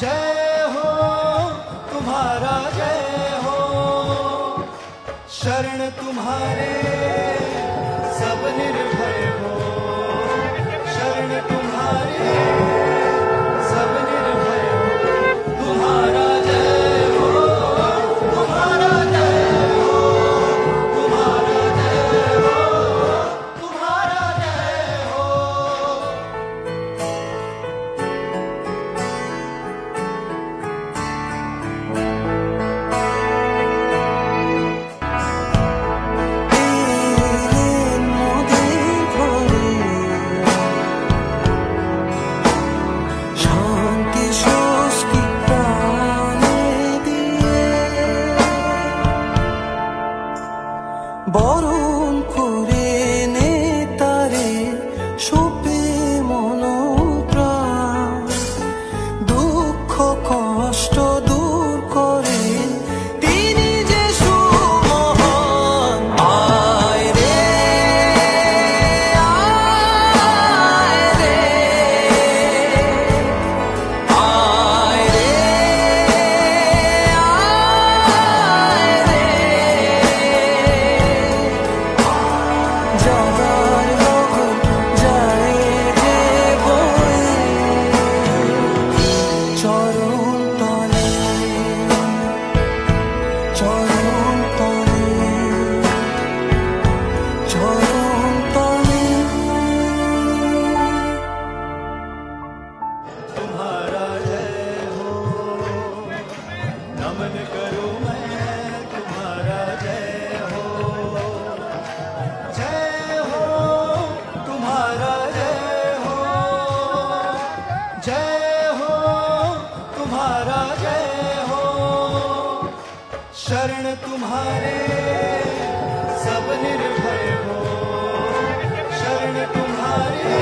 जय हो तुम्हारा जय हो, शरण तुम्हारे सब निर्भय हो, शरण तुम्हारे सब निर्भय हो। तुम्हारा जय हो, तुम्हारा जय हो, तुम्हारा जय हो, तुम्हारा जय हो। বরণ করে নে তারে সোপে মনোপ্রাণ, দুঃখ কষ্ট দূর করে তিনি যে সুমহান। আয় রে আয় রে আয় রে আয় রে, যাবার লগন যায় যে বয়ে চরণ তলে, চরণ তলে, চরণ তলে। तुम्हारा जय हो, नमन करूं मैं तुम्हारा जय हो, जय हो तुम्हारा जय हो, जय हो तुम्हारा जय हो, शरण तुम्हारे सब निर्भय हो, शरण तुम्हारे